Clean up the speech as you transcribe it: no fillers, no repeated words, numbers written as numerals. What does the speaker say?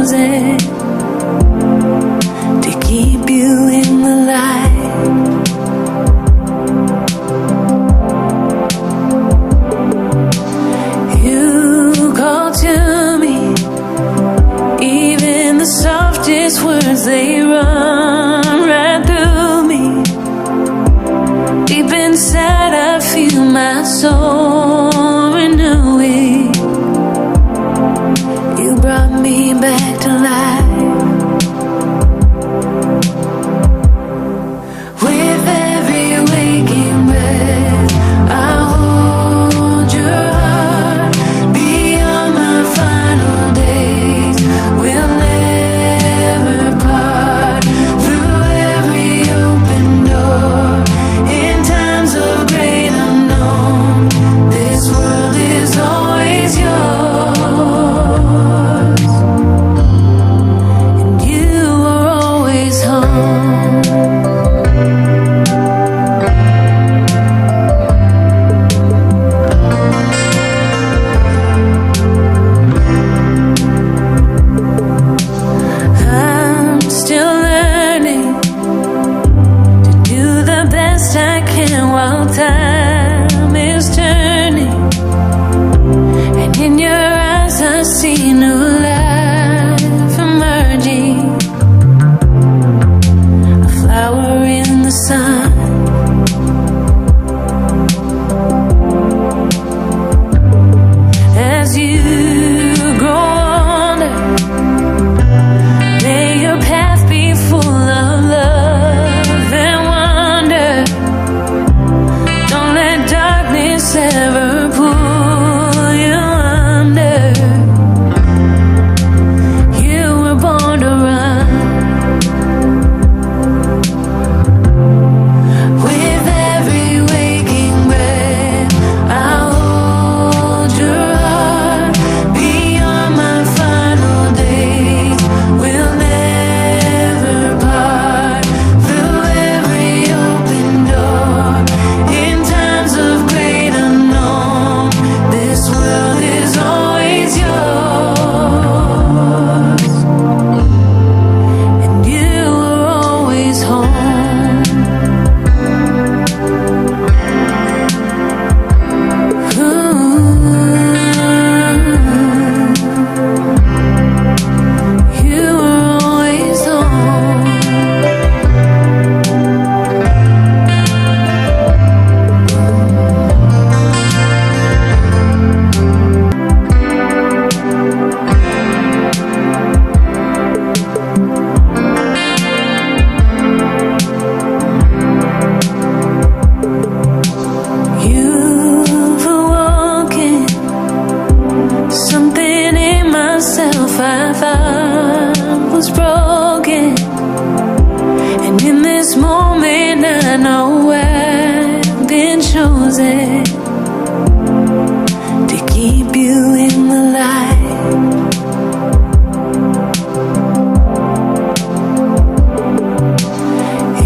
chosen to keep you in the light. You call to me, even the softest words, they run right through me. Deep inside I feel my soul renewing. You brought me back to life. With every waking breath, I hold your heart. Beyond my final days, we'll never part. Through every open door, in times of great unknown, this world is always yours. And you are always home. I'm still learning to do the best I can while time is turning. And in your eyes I see new life emerging. A flower in the sun. As you grow older, may your path be full of love and wonder. Don't let darkness ever pull you under. You were born to run. With every waking breath, I'll hold your heart. Beyond my final days, we'll never part. Through every open door, in times of great unknown, this world is always yours. And you are always home. You are always home. You've awoken something in myself I thought was broken. And in this moment I know I've been chosen.